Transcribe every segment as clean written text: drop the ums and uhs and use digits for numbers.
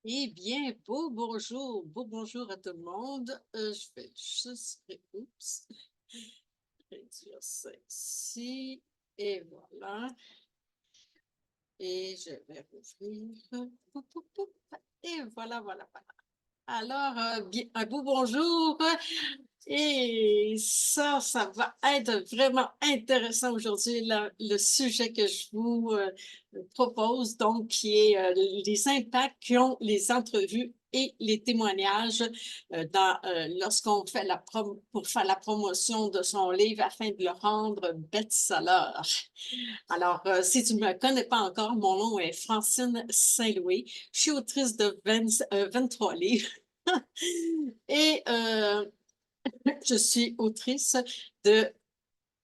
Eh bien, beau bonjour à tout le monde. Je vais juste, réduire ça ici. Et voilà. Et je vais rouvrir. Poup, poup, poup. Et voilà. Alors, un beau bonjour. Et ça va être vraiment intéressant aujourd'hui, le sujet que je vous propose, donc, qui est les impacts qu'ont les entrevues et les témoignages lorsqu'on fait pour faire la promotion de son livre afin de le rendre best-seller. Alors, si tu ne me connais pas encore, mon nom est Francine Saint-Louis. Je suis autrice de 23 livres. Et je suis autrice de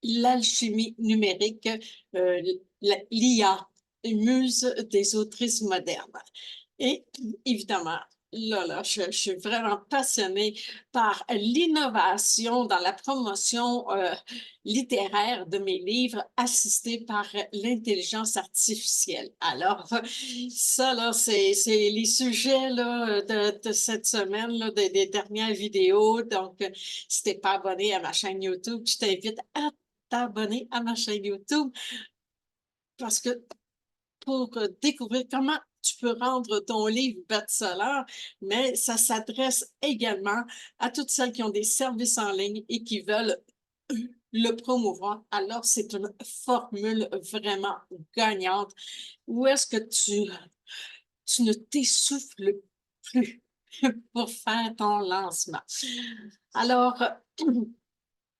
l'alchimie numérique, l'IA, muse des autrices modernes. Et évidemment, je suis vraiment passionnée par l'innovation dans la promotion littéraire de mes livres assistée par l'intelligence artificielle. Alors, ça, là, c'est les sujets là, de cette semaine, là, des dernières vidéos. Donc, si tu n'es pas abonné à ma chaîne YouTube, je t'invite à t'abonner à ma chaîne YouTube parce que pour découvrir comment tu peux rendre ton livre best-seller, mais ça s'adresse également à toutes celles qui ont des services en ligne et qui veulent le promouvoir. Alors, c'est une formule vraiment gagnante. Où est-ce que tu ne t'essouffles plus pour faire ton lancement? Alors,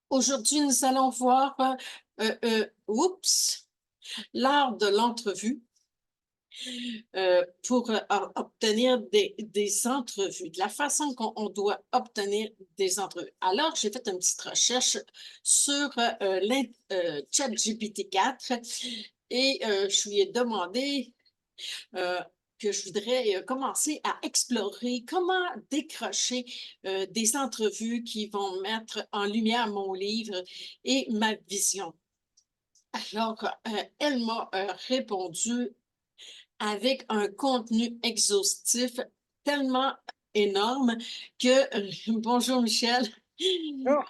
aujourd'hui, nous allons voir, l'art de l'entrevue pour obtenir des entrevues, de la façon qu'on doit obtenir des entrevues. Alors, j'ai fait une petite recherche sur ChatGPT 4 et je lui ai demandé euh, que je voudrais commencer à explorer comment décrocher des entrevues qui vont mettre en lumière mon livre et ma vision. Alors, elle m'a répondu avec un contenu exhaustif tellement énorme que, bonjour Michel, Oh,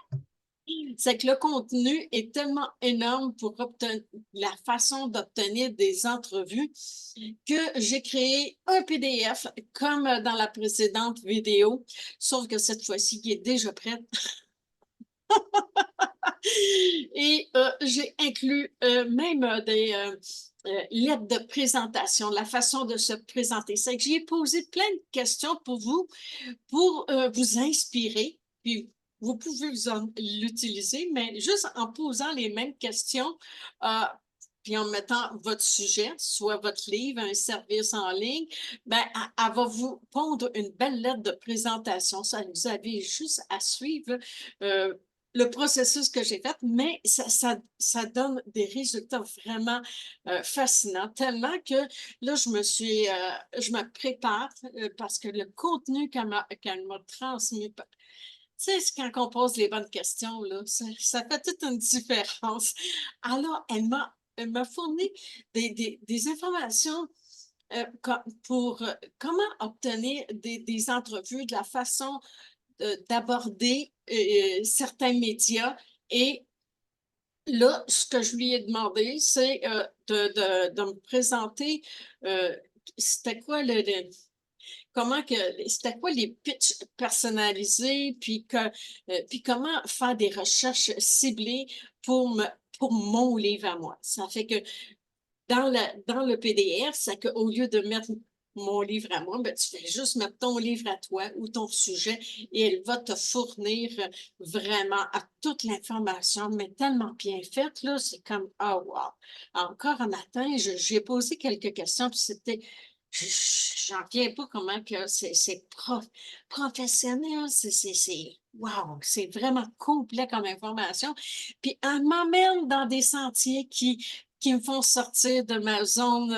c'est que le contenu est tellement énorme pour obtenir la façon d'obtenir des entrevues que j'ai créé un PDF comme dans la précédente vidéo, sauf que cette fois-ci, qui est déjà prête. Et j'ai inclus même des lettres de présentation, la façon de se présenter. C'est que j'ai posé plein de questions pour vous, pour vous inspirer. Puis vous pouvez l'utiliser, mais juste en posant les mêmes questions, euh, puis en mettant votre sujet, soit votre livre, un service en ligne, ben, elle va vous pondre une belle lettre de présentation. Ça, vous avez juste à suivre euh, le processus que j'ai fait, mais ça donne des résultats vraiment fascinants, tellement que là, je me prépare parce que le contenu qu'elle m'a transmis, tu sais, c'est quand on pose les bonnes questions, là, ça fait toute une différence. Alors, elle m'a fourni des informations pour comment obtenir des entrevues, de la façon d'aborder certains médias. Et là, ce que je lui ai demandé, c'est de me présenter c'était quoi c'était quoi les pitchs personnalisés, puis comment faire des recherches ciblées pour mon livre à moi. Ça fait que dans le PDF, c'est qu'au lieu de mettre mon livre à moi, ben, tu fais juste mettre ton livre à toi ou ton sujet et elle va te fournir vraiment à toute l'information, mais tellement bien faite, là, c'est comme, ah, wow. Encore un matin, j'ai posé quelques questions, puis c'était, j'en viens pas comment que professionnel, wow, c'est vraiment complet comme information. Puis elle m'emmène dans des sentiers qui me font sortir de ma zone,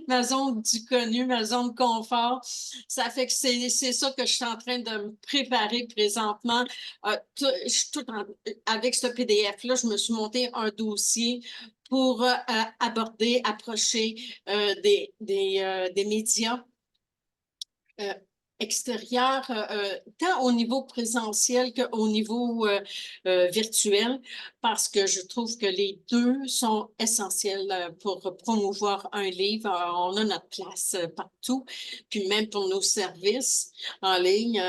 ma zone du connu, ma zone de confort. Ça fait que c'est ça que je suis en train de me préparer présentement. Je suis avec ce PDF-là, je me suis monté un dossier pour approcher des médias euh, extérieur, tant au niveau présentiel qu'au niveau virtuel, parce que je trouve que les deux sont essentiels pour promouvoir un livre. On a notre place partout, puis même pour nos services en ligne.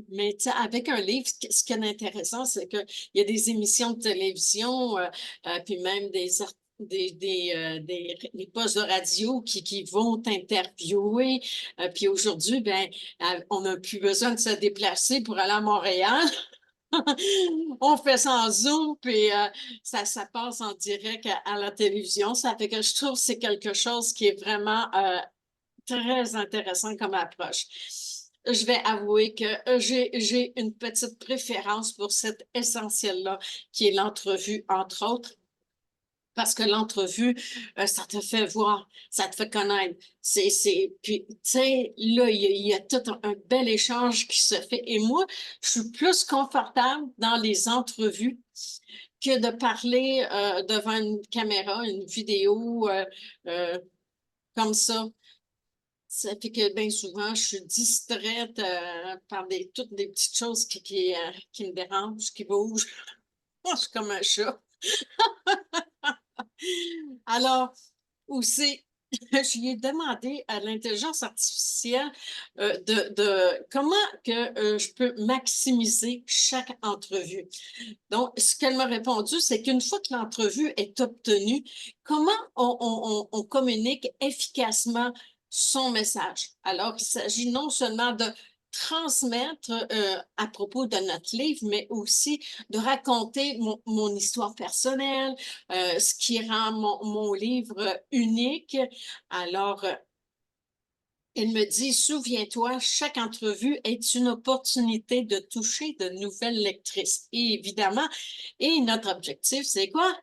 Mais tu sais, avec un livre, ce qui est intéressant, c'est qu'il y a des émissions de télévision, puis même des postes de radio qui vont interviewer. Puis aujourd'hui, ben, on n'a plus besoin de se déplacer pour aller à Montréal. On fait ça en Zoom, puis ça passe en direct à la télévision. Ça fait que je trouve que c'est quelque chose qui est vraiment très intéressant comme approche. Je vais avouer que j'ai une petite préférence pour cet essentiel-là, qui est l'entrevue, entre autres. Parce que l'entrevue, ça te fait voir, ça te fait connaître. Puis, tu sais, là, il y a tout un bel échange qui se fait. Et moi, je suis plus confortable dans les entrevues que de parler devant une caméra, une vidéo euh, comme ça. Ça fait que bien souvent, je suis distraite par toutes des petites choses qui me dérangent, qui bougent. Moi, je suis comme un chat. Alors, aussi, je lui ai demandé à l'intelligence artificielle de comment que je peux maximiser chaque entrevue. Donc, ce qu'elle m'a répondu, c'est qu'une fois que l'entrevue est obtenue, comment on communique efficacement son message. Alors, il s'agit non seulement de transmettre à propos de notre livre, mais aussi de raconter mon histoire personnelle, ce qui rend mon livre unique. Alors, elle me dit, souviens-toi, chaque entrevue est une opportunité de toucher de nouvelles lectrices. Et évidemment, et notre objectif, c'est quoi?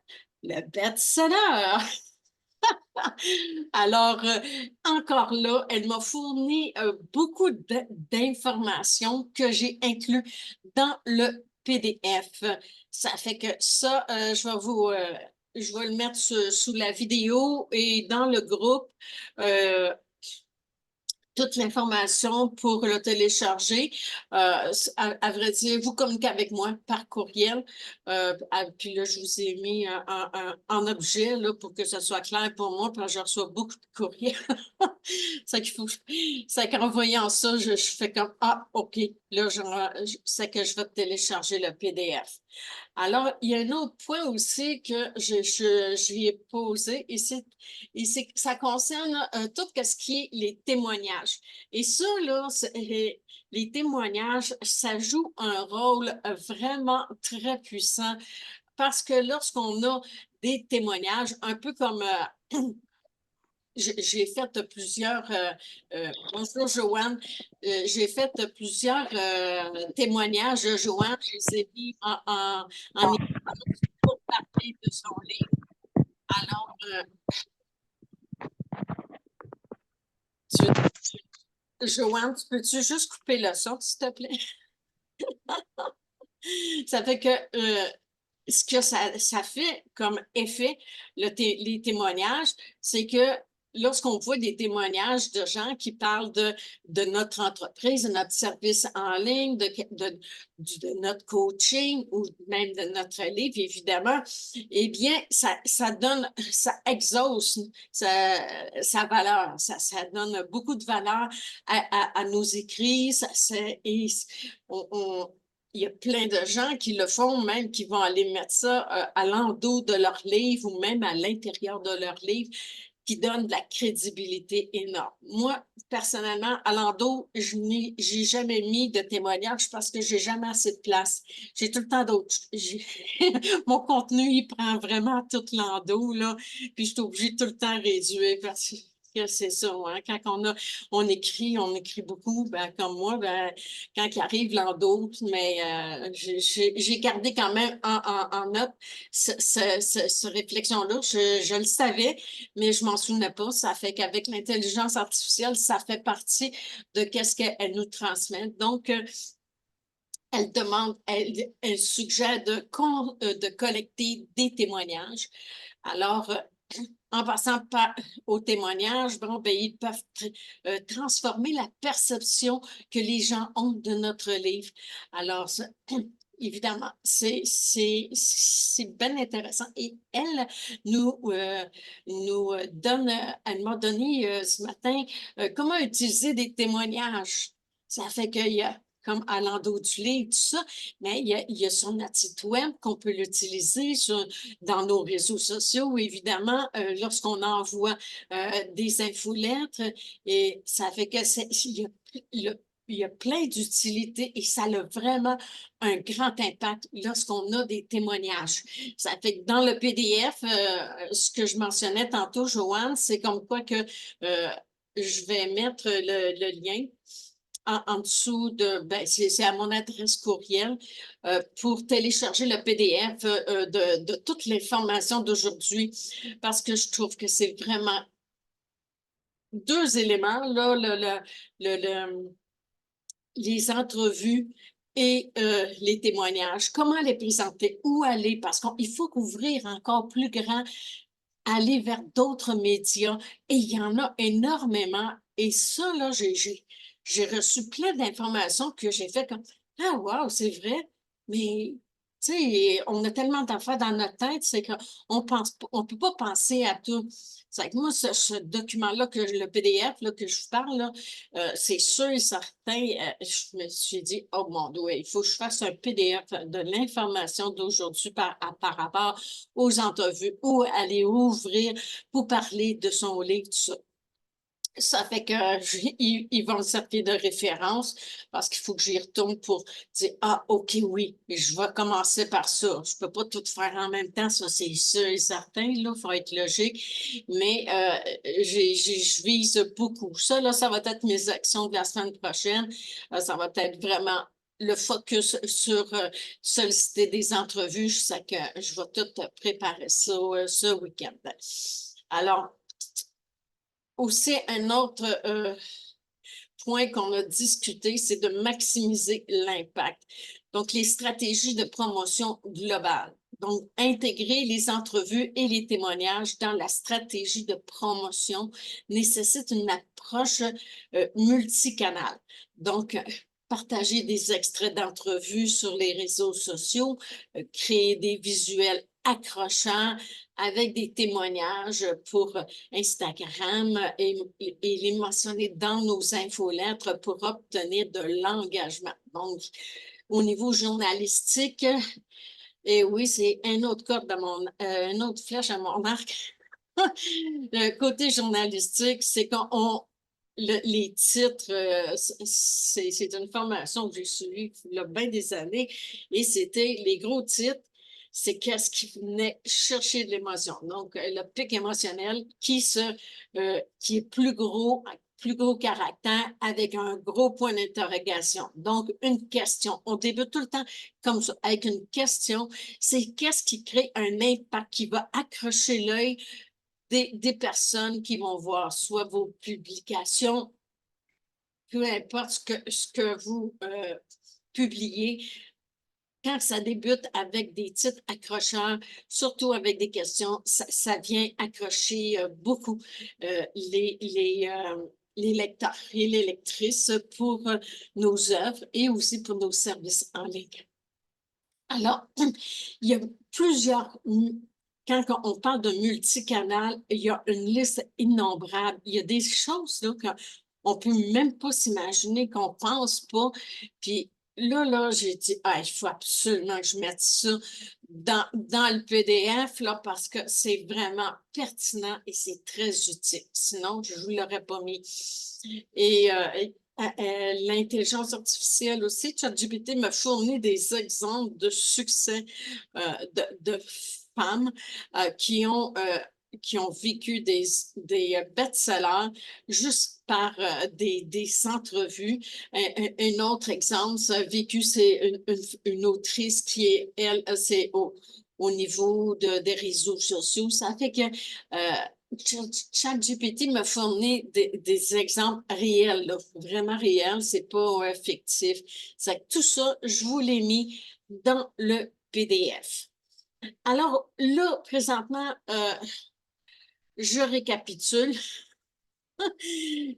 Le best-seller. Alors, encore là, elle m'a fourni beaucoup d'informations que j'ai inclus dans le PDF. Ça fait que ça, je vais le mettre sous la vidéo et dans le groupe. euh, Toute l'information pour le télécharger. À vrai dire, vous communiquez avec moi par courriel. Puis là, je vous ai mis en objet là, pour que ce soit clair pour moi, parce que je reçois beaucoup de courriels. C'est qu'il faut, c'est qu'en voyant ça, je fais comme, ah, OK, là, c'est que je vais télécharger le PDF. Alors, il y a un autre point aussi que je lui ai posé, ça concerne tout ce qui est les témoignages. Et ça, là, les témoignages, ça joue un rôle vraiment très puissant parce que lorsqu'on a des témoignages, un peu comme j'ai fait plusieurs, bonjour Joanne, j'ai fait plusieurs témoignages. Joanne, je les ai mis en évidence pour parler de son livre. Alors, Joanne, tu peux-tu juste couper le son, s'il te plaît? Ça fait que ce que ça fait comme effet, les témoignages, c'est que lorsqu'on voit des témoignages de gens qui parlent de notre entreprise, de notre service en ligne, de notre coaching ou même de notre livre, évidemment, eh bien, ça donne, ça exauce sa valeur. Ça donne beaucoup de valeur à nos écrits. On, il y a plein de gens qui le font, même qui vont aller mettre ça à l'endos de leur livre ou même à l'intérieur de leur livre, qui donne de la crédibilité énorme. Moi, personnellement, à l'endos, j'ai jamais mis de témoignage parce que j'ai jamais assez de place. J'ai tout le temps d'autres. Mon contenu, il prend vraiment tout l'endos, là, puis je suis obligée de tout le temps réduire parce que c'est ça, hein? Quand on écrit beaucoup, ben, comme moi, ben, quand il arrive l'endos, mais j'ai gardé quand même en note ce réflexion-là. Je le savais, mais je m'en souvenais pas. Ça fait qu'avec l'intelligence artificielle, ça fait partie de qu'est-ce qu'elle nous transmet. Donc, elle suggère de collecter des témoignages. Alors, en passant par, au témoignage, bon, ben, ils peuvent transformer la perception que les gens ont de notre livre. Alors, ça, évidemment, c'est bien intéressant. Et elle nous donne, elle m'a donné ce matin comment utiliser des témoignages. Ça fait qu'il y a comme à l'endotulé et tout ça, mais il y a son notre site web qu'on peut l'utiliser dans nos réseaux sociaux, évidemment, lorsqu'on envoie des infolettres, et ça fait que il y a plein d'utilités et ça a vraiment un grand impact lorsqu'on a des témoignages. Ça fait que dans le PDF, ce que je mentionnais tantôt, Joanne, c'est comme quoi que je vais mettre le lien en dessous de, ben, c'est à mon adresse courriel pour télécharger le PDF de toutes les formations d'aujourd'hui parce que je trouve que c'est vraiment deux éléments, là, les entrevues et les témoignages. Comment les présenter? Où aller? Parce qu'il faut couvrir encore plus grand, aller vers d'autres médias. Et il y en a énormément. Et ça, là, j'ai reçu plein d'informations que j'ai fait comme ah, wow, c'est vrai. Mais, tu sais, on a tellement d'affaires dans notre tête, c'est qu'on pense, on peut pas penser à tout. C'est que moi, ce document-là, le PDF là, que je vous parle, là, c'est sûr et certain, je me suis dit, oh mon Dieu, il faut que je fasse un PDF de l'information d'aujourd'hui par rapport aux entrevues ou aller ouvrir pour parler de son livre, tout ça. Ça fait que ils vont me servir de référence parce qu'il faut que j'y retourne pour dire ah ok oui, je vais commencer par ça. Je peux pas tout faire en même temps, ça c'est sûr et certain là, faut être logique. Mais je vise beaucoup. Ça là, ça va être mes actions de la semaine prochaine. Ça va être vraiment le focus sur solliciter des entrevues. Je sais que je vais tout préparer ça ce week-end. Alors, aussi, un autre point qu'on a discuté, c'est de maximiser l'impact. Donc, les stratégies de promotion globale. Donc, intégrer les entrevues et les témoignages dans la stratégie de promotion nécessite une approche multicanale. Donc, partager des extraits d'entrevues sur les réseaux sociaux, créer des visuels accrochants avec des témoignages pour Instagram et les mentionner dans nos infolettres pour obtenir de l'engagement. Donc, au niveau journalistique, et oui, c'est un autre corde à une autre flèche à mon arc. Le côté journalistique, c'est les titres, c'est une formation que j'ai suivie il y a bien des années et c'était les gros titres, c'est qu'est-ce qui venait chercher de l'émotion. Donc, le pic émotionnel qui est plus gros caractère avec un gros point d'interrogation. Donc, une question. On débute tout le temps comme ça, avec une question. C'est qu'est-ce qui crée un impact qui va accrocher l'œil des personnes qui vont voir soit vos publications, peu importe ce que vous publiez, quand ça débute avec des titres accrocheurs, surtout avec des questions, ça vient accrocher beaucoup les lecteurs et les lectrices pour nos œuvres et aussi pour nos services en ligne. Alors, il y a plusieurs, quand on parle de multicanal, il y a une liste innombrable. Il y a des choses là, qu'on ne peut même pas s'imaginer, qu'on ne pense pas. Puis là, j'ai dit, ah, il faut absolument que je mette ça dans le PDF là, parce que c'est vraiment pertinent et c'est très utile. Sinon, je ne vous l'aurais pas mis. Et l'intelligence artificielle aussi, ChatGPT me fournit des exemples de succès de femmes qui ont vécu des best-sellers juste par des entrevues. Un autre exemple, ça a vécu, c'est une autrice qui est, elle, c'est au niveau des réseaux sociaux. Ça fait que ChatGPT me fournit des exemples réels, là, vraiment réels, c'est pas fictif. C'est que tout ça, je vous l'ai mis dans le PDF. Alors là, présentement, je récapitule.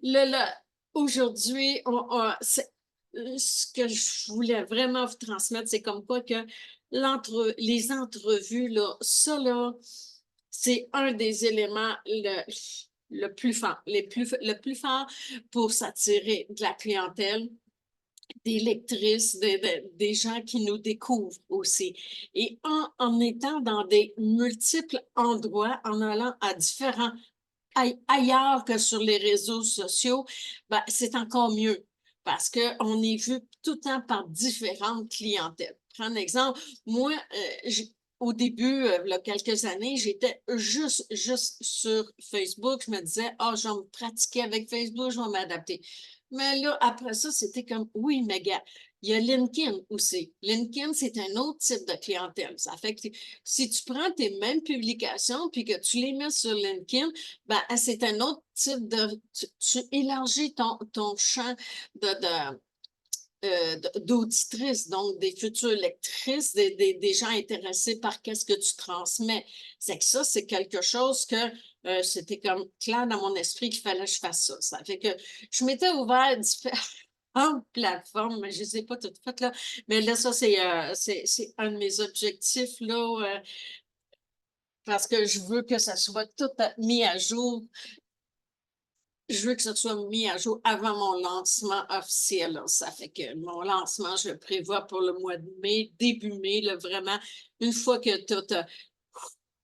Là, aujourd'hui, ce que je voulais vraiment vous transmettre, c'est comme quoi que les entrevues, là, ça, là, c'est un des éléments le plus fort, le plus fort pour s'attirer de la clientèle, des lectrices, des gens qui nous découvrent aussi. Et en étant dans des multiples endroits, en allant à différents ailleurs que sur les réseaux sociaux, ben, c'est encore mieux parce qu'on est vu tout le temps par différentes clientèles. Prends un exemple, moi, au début, il y a quelques années, j'étais juste sur Facebook. Je me disais, ah, je vais me pratiquer avec Facebook, je vais m'adapter. Mais là, après ça, c'était comme, oui, mais gars, il y a LinkedIn aussi. LinkedIn, c'est un autre type de clientèle. Ça fait que si tu prends tes mêmes publications puis que tu les mets sur LinkedIn, ben, c'est un autre type de. Tu élargis ton champ de, d'auditrices, donc des futures lectrices, des gens intéressés par qu'est-ce que tu transmets. C'est que ça, c'est quelque chose que c'était comme clair dans mon esprit qu'il fallait que je fasse ça. Ça fait que je m'étais ouvert différentes plateformes, mais je ne les ai pas toutes faites là. Mais là, ça, c'est un de mes objectifs là, parce que je veux que ça soit tout mis à jour. Je veux que ça soit mis à jour avant mon lancement officiel. Là. Ça fait que mon lancement, je le prévois pour le mois de mai, début mai, là, vraiment, une fois que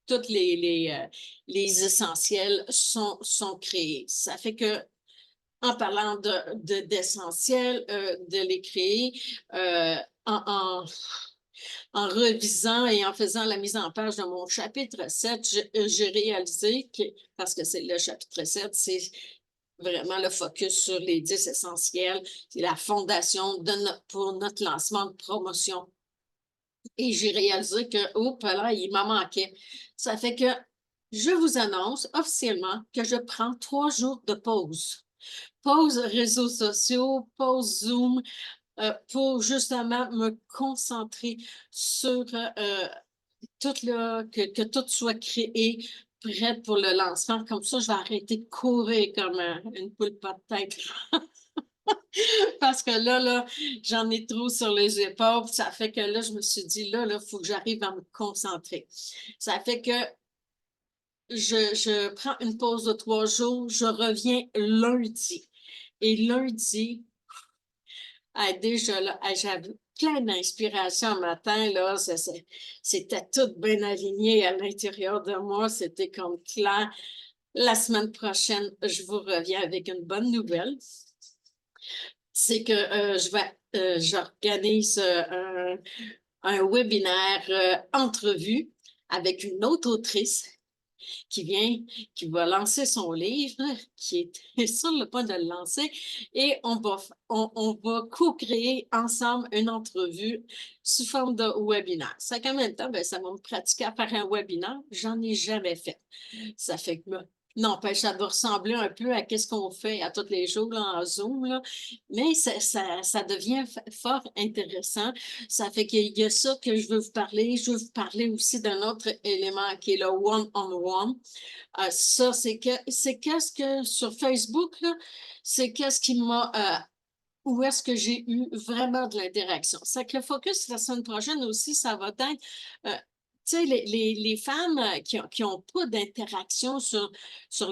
toutes les essentiels sont créés. Ça fait que, en parlant d'essentiels, de les créer, euh, en, en, en revisant et en faisant la mise en page de mon chapitre 7, j'ai réalisé que, parce que c'est le chapitre 7, c'est vraiment le focus sur les 10 essentiels. C'est la fondation pour notre lancement de promotion. Et j'ai réalisé que, oh, là, il m'en manquait. Ça fait que je vous annonce officiellement que je prends 3 jours de pause. Pause réseaux sociaux, pause Zoom, pour justement me concentrer sur que tout soit créé, prêt pour le lancement. Comme ça, je vais arrêter de courir comme une poule pas de tête. Parce que là, j'en ai trop sur les épaules. Ça fait que là, je me suis dit, là, il faut que j'arrive à me concentrer. Ça fait que je prends une pause de 3 jours. Je reviens lundi. Et lundi, déjà, là, j'avais plein d'inspiration le matin, là. C'était tout bien aligné à l'intérieur de moi. C'était comme clair. La semaine prochaine, je vous reviens avec une bonne nouvelle. C'est que j'organise un webinaire entrevue avec une autre autrice qui vient, qui va lancer son livre, qui est sur le point de le lancer, et on va co-créer ensemble une entrevue sous forme de webinaire. Ça fait combien de temps? Ben, ça va me pratiquer à faire un webinaire. J'en ai jamais fait. Ça fait que n'empêche, ça doit ressembler un peu à ce qu'on fait à tous les jours là, en Zoom, là. Mais ça devient fort intéressant. Ça fait qu'il y a ça que je veux vous parler. Je veux vous parler aussi d'un autre élément qui est le one-on-one. Ça, c'est qu'est-ce que sur Facebook, là, c'est qu'est-ce qui m'a où est-ce que j'ai eu vraiment de l'interaction. C'est que le focus la semaine prochaine aussi, ça va être, tu sais, les femmes qui ont pas d'interaction sur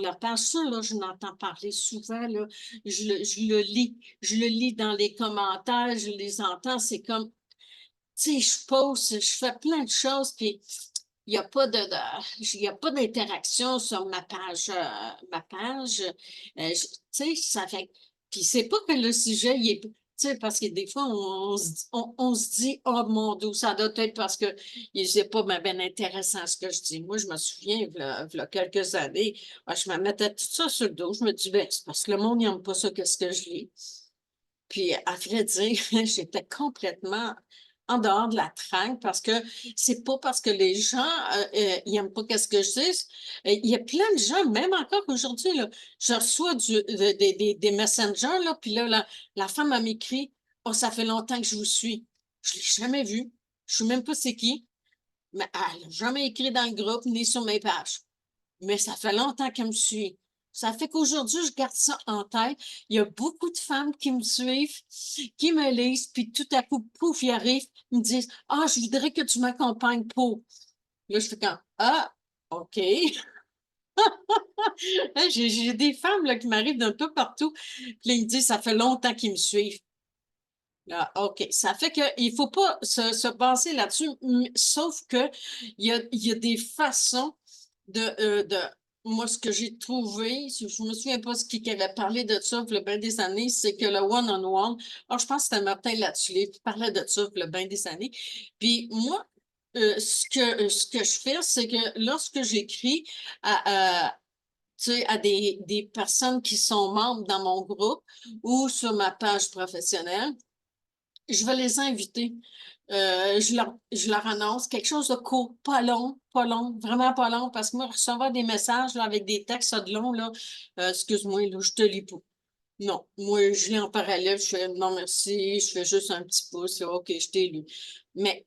leur page, ça, là, je n'entends parler souvent, là, je le lis dans les commentaires, je les entends, c'est comme, tu sais, je poste, je fais plein de choses, puis il n'y a pas il y a pas d'interaction sur ma page. Tu sais, ça fait. Puis c'est pas que le sujet, il est. Tu sais, parce que des fois, on se dit, oh mon Dieu, ça doit être parce que c'est pas bien intéressant ce que je dis. Moi, je me souviens, il y a quelques années, je me mettais tout ça sur le dos. Je me dis, ben, c'est parce que le monde n'aime pas ça, qu'est-ce que je lis. Puis, à vrai dire, j'étais complètement en dehors de la traque parce que c'est pas parce que les gens ils aiment pas qu'est-ce que je dis. Il y a plein de gens, même encore aujourd'hui, là, je reçois des messengers, là, puis là, la femme elle m'écrit, oh, ça fait longtemps que je vous suis. Je l'ai jamais vu. Je sais même pas c'est qui, mais elle n'a jamais écrit dans le groupe ni sur mes pages. mais ça fait longtemps qu'elle me suit. Ça fait qu'aujourd'hui, je garde ça en tête. Il y a beaucoup de femmes qui me suivent, qui me lisent, puis tout à coup, pouf, ils arrivent, ils me disent, ah, je voudrais que tu m'accompagnes pour. Là, je fais comme, ah, OK. J'ai des femmes là, qui m'arrivent d'un peu partout. Puis là, ils me disent, ça fait longtemps qu'ils me suivent. Là, OK. Ça fait qu'il ne faut pas se baser là-dessus, sauf que il y a des façons de moi, ce que j'ai trouvé, je me souviens pas ce qui avait parlé de ça il y a bien des années, c'est que le one-on-one, alors je pense que c'était Martin Latulippe qui parlait de ça il y a bien des années. Puis moi, ce que je fais, c'est que lorsque j'écris tu sais, à des personnes qui sont membres dans mon groupe ou sur ma page professionnelle, je vais les inviter. Je leur annonce quelque chose de court, pas long, vraiment pas long, parce que moi, recevoir des messages là, avec des textes de long, là, excuse-moi, là, je te lis pas. Non, moi, je lis en parallèle, je fais non, merci, je fais juste un petit pouce, là, OK, je t'ai lu. Mais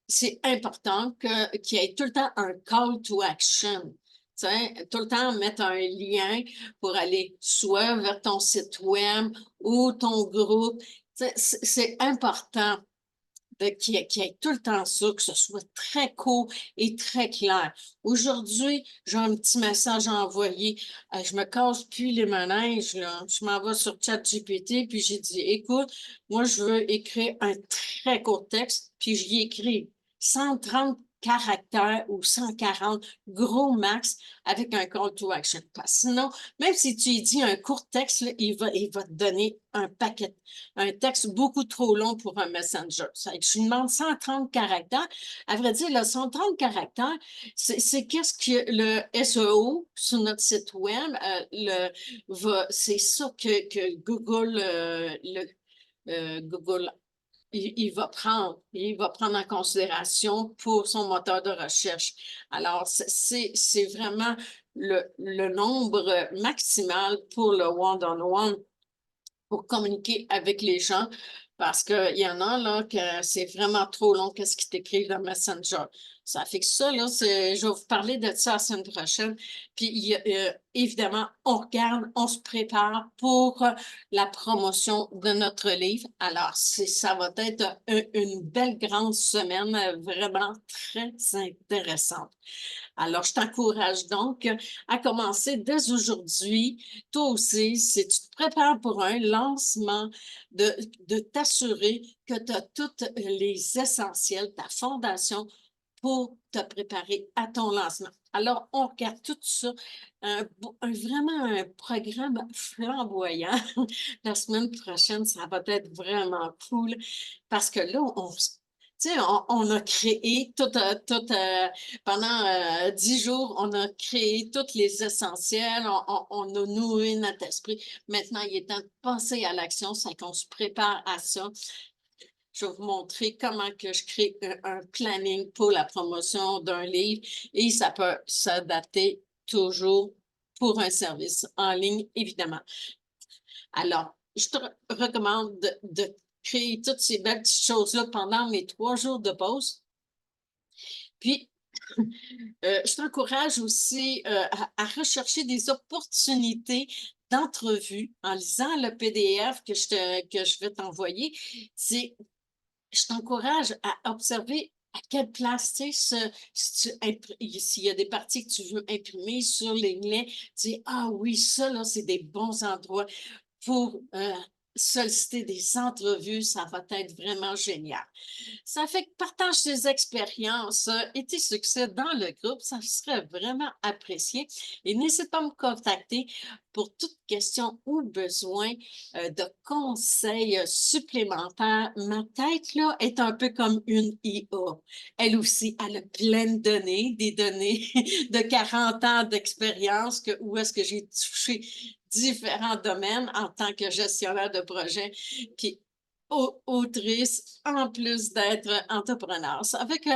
c'est important qu'il y ait tout le temps un call to action. T'sais, tout le temps mettre un lien pour aller soit vers ton site web ou ton groupe. C'est important qu'il y ait tout le temps ça, que ce soit très court et très clair. Aujourd'hui, j'ai un petit message à envoyer. Je me casse plus les manèges, là. Je m'en vais sur ChatGPT, puis j'ai dit, écoute, moi, je veux écrire un très court texte, puis j'y écris 130 caractères ou 140 gros max avec un call to action. Parce que sinon, même si tu y dis un court texte, là, il va te donner un texte beaucoup trop long pour un messenger. Ça, je lui demande 130 caractères. À vrai dire, le 130 caractères, c'est qu'est-ce que le SEO sur notre site web, c'est ça que Google, Google il va prendre en considération pour son moteur de recherche. Alors, c'est vraiment le nombre maximal pour le one-on-one pour communiquer avec les gens parce qu'il y en a là que c'est vraiment trop long qu'est-ce qu'ils t'écrivent dans Messenger. Ça fait que ça, là, je vais vous parler de ça la semaine prochaine. Puis, évidemment, on regarde, on se prépare pour la promotion de notre livre. Alors, ça va être une belle grande semaine, vraiment très intéressante. Alors, je t'encourage donc à commencer dès aujourd'hui. Toi aussi, si tu te prépares pour un lancement, de t'assurer que tu as tous les essentiels, ta fondation pour te préparer à ton lancement. Alors, on regarde tout ça, vraiment un programme flamboyant. La semaine prochaine, ça va être vraiment cool parce que là, tu sais, on a créé pendant 10 jours, on a créé tous les essentiels, on a nourri notre esprit. Maintenant, il est temps de passer à l'action, c'est qu'on se prépare à ça. Je vais vous montrer comment que je crée un planning pour la promotion d'un livre et ça peut s'adapter toujours pour un service en ligne, évidemment. Alors, je te recommande de créer toutes ces belles petites choses-là pendant mes 3 jours de pause. Puis, je t'encourage aussi à rechercher des opportunités d'entrevue en lisant le PDF que je vais t'envoyer. Je t'encourage à observer à quelle place, tu sais, s'il y a des parties que tu veux imprimer sur les liens, tu dis, ah oui, ça, là, c'est des bons endroits pour solliciter des entrevues, ça va être vraiment génial. Ça fait que partage tes expériences et tes succès dans le groupe, ça serait vraiment apprécié. Et n'hésite pas à me contacter pour toute question ou besoin de conseils supplémentaires. Ma tête, là, est un peu comme une IA. Elle aussi, elle a plein de données, des données de 40 ans d'expérience, où est-ce que j'ai touché différents domaines en tant que gestionnaire de projet. Puis autrice en plus d'être entrepreneur. Ça fait que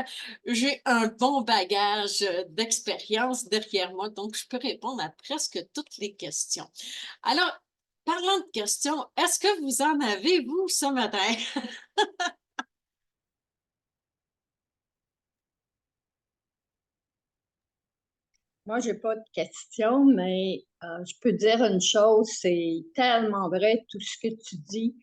j'ai un bon bagage d'expérience derrière moi, donc je peux répondre à presque toutes les questions. Alors, parlant de questions, est-ce que vous en avez, vous, ce matin? Moi, j'ai pas de questions, mais je peux dire une chose, c'est tellement vrai tout ce que tu dis.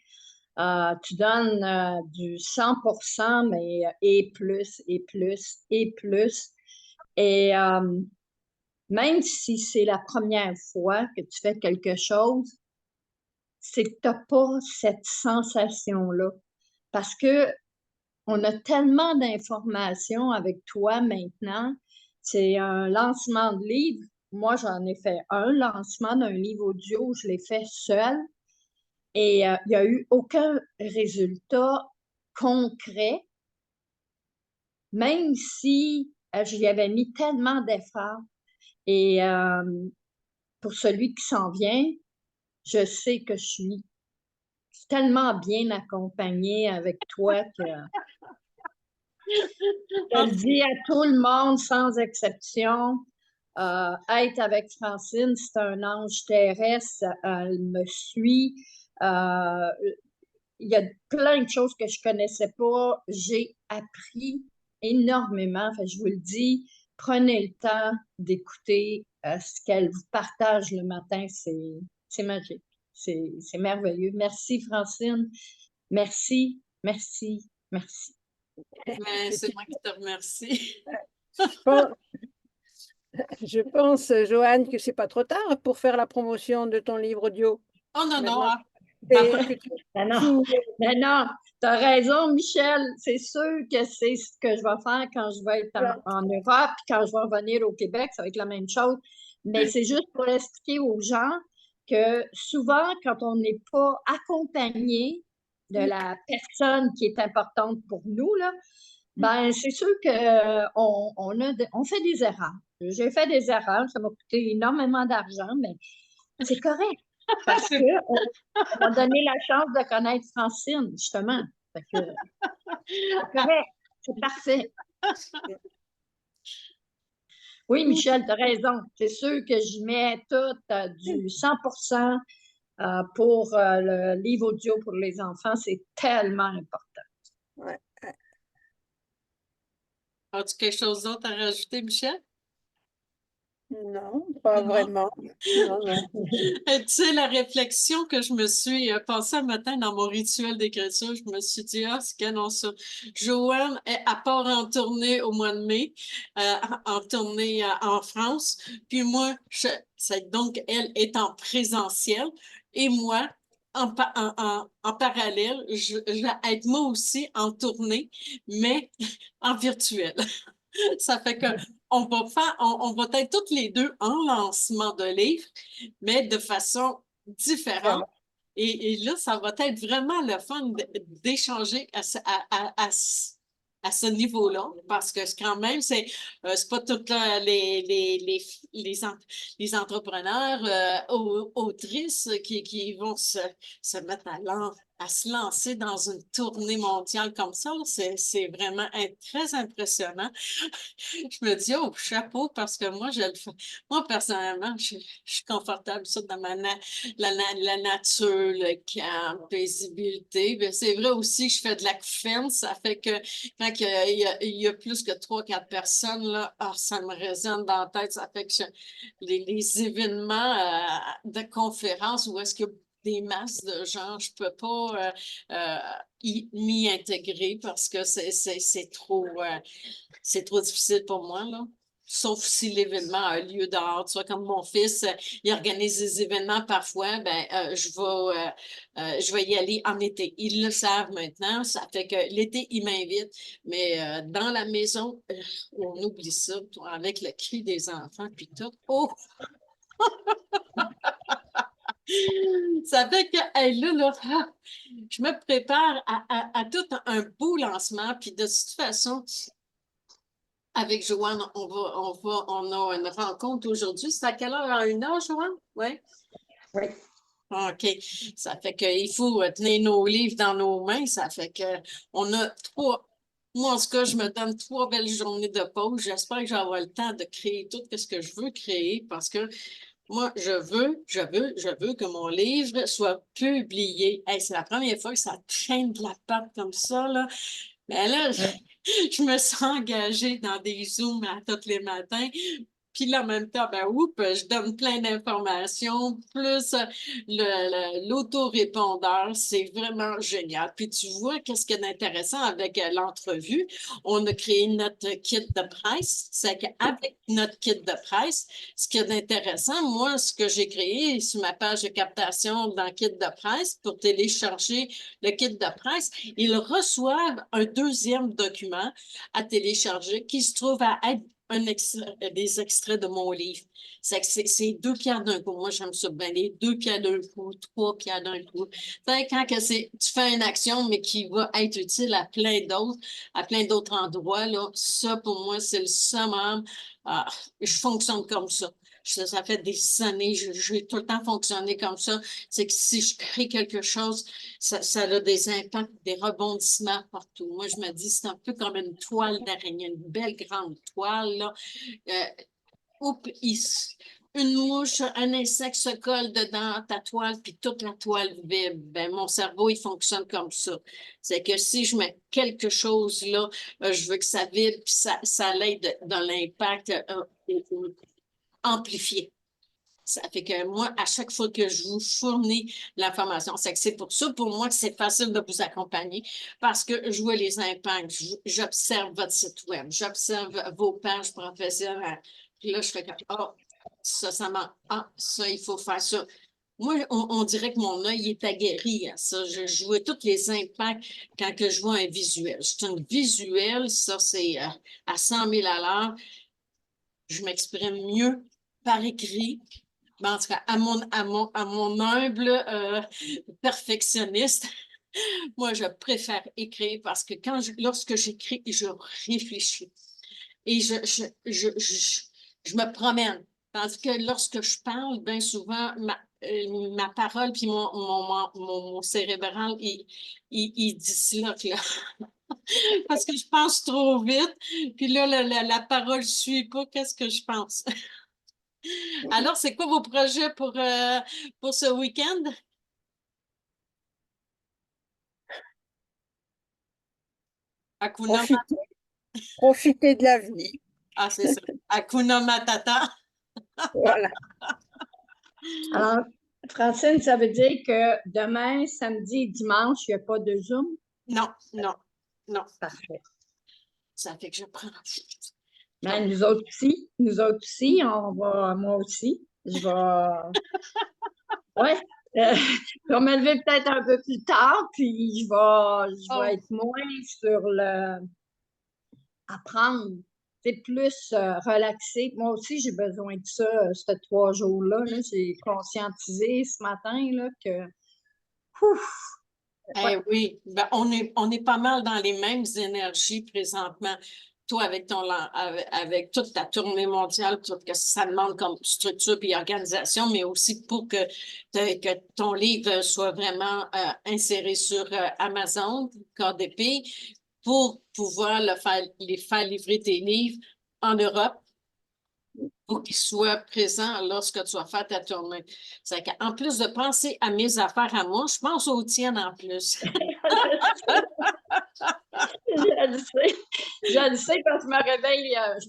Tu donnes du 100%, mais et plus, et plus, et plus. Et même si c'est la première fois que tu fais quelque chose, c'est que tu n'as pas cette sensation-là. Parce que on a tellement d'informations avec toi maintenant. C'est un lancement de livre. Moi, j'en ai fait un lancement d'un livre audio. Je l'ai fait seul et il n'y a eu aucun résultat concret, même si j'y avais mis tellement d'efforts. Et pour celui qui s'en vient, je sais que je suis tellement bien accompagnée avec toi que je En le dis à tout le monde sans exception. Être avec Francine, c'est un ange terrestre. Elle me suit. Euh, il y a plein de choses que je connaissais pas. J'ai appris énormément. Enfin, je vous le dis, prenez le temps d'écouter ce qu'elle vous partage le matin. C'est magique. C'est merveilleux. Merci, Francine. Merci, merci, merci. Mais C'est c'est une- moi qui te remercie. Je pense, je pense, Joanne, que c'est pas trop tard pour faire la promotion de ton livre audio. Oh non, non, Maintenant ah, que tu Non, non, joues. non, non, t'as raison, Michel. C'est sûr que c'est ce que je vais faire quand je vais être en Europe, puis quand je vais revenir au Québec, ça va être la même chose. Mais c'est juste pour expliquer aux gens que souvent, quand on n'est pas accompagné de la personne qui est importante pour nous, là, ben, c'est sûr on fait des erreurs. J'ai fait des erreurs, ça m'a coûté énormément d'argent, mais c'est correct parce que on m'a donné la chance de connaître Francine, justement. Fait que, c'est correct, c'est parfait. Oui, Michel, tu as raison. C'est sûr que j'y mets tout du 100% pour le livre audio pour les enfants. C'est tellement important. Ouais. as-tu quelque chose d'autre à rajouter, Michel? Non, pas Non. vraiment. Non, non. Tu sais, la réflexion que je me suis passée un matin dans mon rituel d'écriture, je me suis dit, ah, c'est canon ça. Joanne, à part en tournée au mois de mai, en tournée en France, puis moi, donc, elle est en présentiel, et moi, en parallèle, je vais être moi aussi en tournée, mais en virtuel. Ça fait que on va être toutes les deux en lancement de livre, mais de façon différente. Et là, ça va être vraiment le fun d'échanger à ce niveau-là, parce que quand même, c'est pas toutes les entrepreneurs, autrices qui vont se mettre à se lancer dans une tournée mondiale comme ça. C'est vraiment très impressionnant. Je me dis, oh, chapeau, parce que moi, je le fais. Moi, personnellement, je suis confortable ça dans la nature, le camp, paisibilité. Mais c'est vrai aussi que je fais de la couffaine. Ça fait que quand il y a plus que 3, 4 personnes, là, ah, ça me résonne dans la tête. Ça fait que les événements de conférences où est-ce que des masses de gens, je peux pas m'y intégrer parce que c'est trop difficile pour moi, là. Sauf si l'événement a lieu dehors. Tu vois, comme mon fils, il organise des événements parfois, ben, je vais y aller en été. Ils le savent maintenant. Ça fait que l'été, ils m'invitent. Mais dans la maison, on oublie ça, avec le cri des enfants, puis tout. Oh! Ça fait que, hey, là, je me prépare à tout un beau lancement. Puis de toute façon, avec Joanne, on a une rencontre aujourd'hui. C'est à quelle heure? À 1 heure, Joanne? Oui. Oui. OK. Ça fait qu'il faut tenir nos livres dans nos mains. Ça fait que on a moi, en tout cas, je me donne 3 belles journées de pause. J'espère que j'aurai le temps de créer tout ce que je veux créer parce que moi, je veux que mon livre soit publié. Hey, c'est la première fois que ça traîne de la patte comme ça, là. Mais là, je me suis engagée dans des Zooms à tous les matins Puis là, en même temps, ben, oups, je donne plein d'informations, plus l'autorépondeur, c'est vraiment génial. Puis tu vois, qu'est-ce qu'il y a d'intéressant avec l'entrevue? On a créé notre kit de presse. C'est qu'avec notre kit de presse, ce qu'il y a d'intéressant, moi, ce que j'ai créé sur ma page de captation dans le kit de presse pour télécharger le kit de presse, ils reçoivent un deuxième document à télécharger qui se trouve à être des extraits de mon livre. C'est deux pierres d'un coup. Moi, j'aime ça bien. Les deux pierres d'un coup, trois pierres d'un coup. Quand que tu fais une action, mais qui va être utile à plein d'autres endroits, là, ça, pour moi, c'est le summum. Ah, je fonctionne comme ça. Ça fait des années, j'ai tout le temps fonctionné comme ça. C'est que si je crée quelque chose, ça a des impacts, des rebondissements partout. Moi, je me dis, c'est un peu comme une toile d'araignée, une belle grande toile, là. Une mouche, un insecte se colle dedans ta toile, puis toute la toile vibre. Ben, mon cerveau, il fonctionne comme ça. C'est que si je mets quelque chose là, je veux que ça vibre, puis ça l'aide dans l'impact amplifié. Ça fait que moi, à chaque fois que je vous fournis l'information, c'est pour ça, pour moi, que c'est facile de vous accompagner parce que je vois les impacts, j'observe votre site web, j'observe vos pages professionnelles. Puis là, je fais comme, oh, ça, il faut faire ça. Moi, on dirait que mon œil est aguerri à ça. Je vois tous les impacts quand que je vois un visuel. C'est un visuel, ça, c'est à 100 000 à l'heure. Je m'exprime mieux par écrit. Mais en tout cas, à mon humble perfectionniste, moi, je préfère écrire parce que lorsque j'écris, je réfléchis et je me promène. Tandis que lorsque je parle, bien souvent, ma parole puis mon cérébral, il disloque, là. Parce que je pense trop vite, puis là, la parole ne suit pas. Qu'est-ce que je pense? Alors, c'est quoi vos projets pour ce week-end? Hakuna, Profiter de la vie. ah, c'est ça. Hakuna Matata. Voilà. Alors, Francine, ça veut dire que demain, samedi et dimanche, il n'y a pas de Zoom? Non, non, non. Parfait. Ça fait que je prends. Ben, nous autres aussi, on va, moi aussi, je vais, ouais, je vais me lever peut-être un peu plus tard, puis je Oh, vais être moins sur le apprendre, c'est plus relaxé. Moi aussi, j'ai besoin de ça, ces 3 jours-là. Là. J'ai conscientisé ce matin là, que, ouf, ouais, oui, ben, on est pas mal dans les mêmes énergies présentement. Toi, avec toute ta tournée mondiale, tout ce que ça demande comme structure et organisation, mais aussi pour que ton livre soit vraiment inséré sur Amazon, KDP, pour pouvoir les faire livrer tes livres en Europe pour qu'ils soient présents lorsque tu vas faire ta tournée. C'est qu'en plus de penser à mes affaires à moi, je pense aux tiennes en plus. je le sais. Je le sais parce que je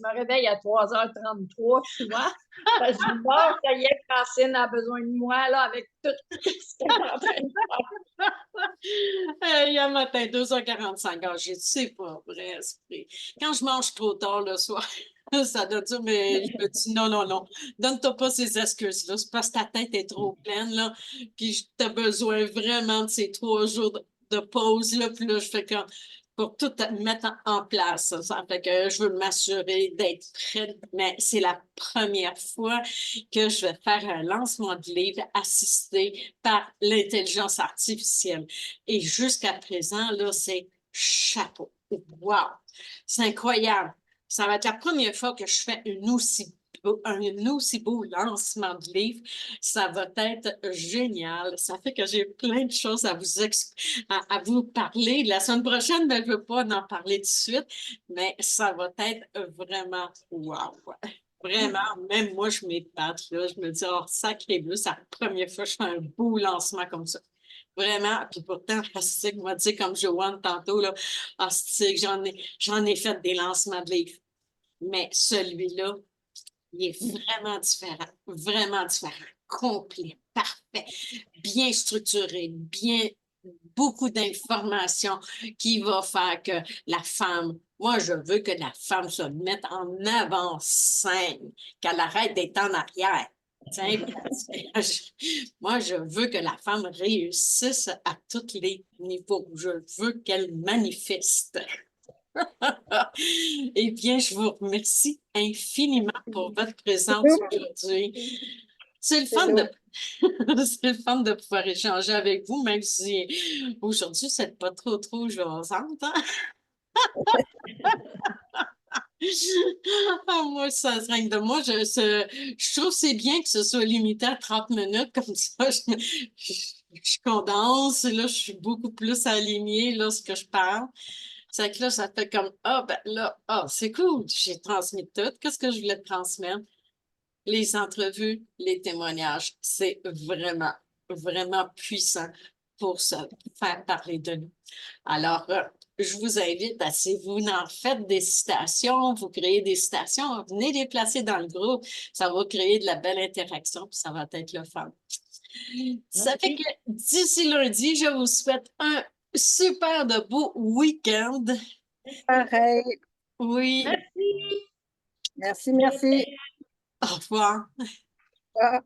me réveille à 3h33 souvent. Parce que je dis, bon, ça y est, Francine a besoin de moi là, avec tout ce qu'elle est en train de faire. Hier matin, 2h45. Ah, j'ai dit, c'est pas vrai, esprit. Quand je mange trop tard le soir, ça doit dire, mais je me dis, non, non, non, donne-toi pas ces excuses-là. C'est parce que ta tête est trop pleine, là. Puis tu as besoin vraiment de ces 3 jours de pause, là. Puis là, je fais comme pour tout mettre en place. Ça fait que je veux m'assurer d'être prête, mais c'est la première fois que je vais faire un lancement de livre assisté par l'intelligence artificielle. Et jusqu'à présent, là, c'est chapeau. Wow! C'est incroyable. Ça va être la première fois que je fais un aussi beau lancement de livre. Ça va être génial. Ça fait que j'ai plein de choses à vous parler. La semaine prochaine, ben, je ne veux pas en parler tout de suite, mais ça va être vraiment wow. Vraiment, même moi, je m'épate, là. Je me dis, oh, sacré bleu, c'est la première fois que je fais un beau lancement comme ça. Vraiment, puis pourtant, Astic m'a dit, comme Joanne tantôt, là, Astic, j'en ai fait des lancements de livres. Mais celui-là, Il est vraiment différent, complet, parfait, bien structuré, beaucoup d'informations qui va faire que la femme, moi, je veux que la femme se mette en avant-scène, qu'elle arrête d'être en arrière. Tiens, moi, je veux que la femme réussisse à tous les niveaux. Je veux qu'elle manifeste. Eh bien, je vous remercie infiniment pour votre présence aujourd'hui. C'est le C'est fun nous. de, c'est le fun de pouvoir échanger avec vous, même si aujourd'hui, c'est pas trop jasante, hein? Ah, moi, ça se règne de moi. Je trouve que c'est bien que ce soit limité à 30 minutes, comme ça, je condense, et là, je suis beaucoup plus alignée lorsque je parle. C'est que là, ça fait comme, ah, ben là, ah, c'est cool, j'ai transmis tout. Qu'est-ce que je voulais transmettre? Les entrevues, les témoignages, c'est vraiment puissant pour se faire parler de nous. Alors, je vous invite à, si vous en faites des citations, vous créez des citations, venez les placer dans le groupe. Ça va créer de la belle interaction, puis ça va être le fun. Ça fait que d'ici lundi, je vous souhaite un super de beau week-end. Pareil. Oui, Merci. Merci, merci. au revoir. Au revoir.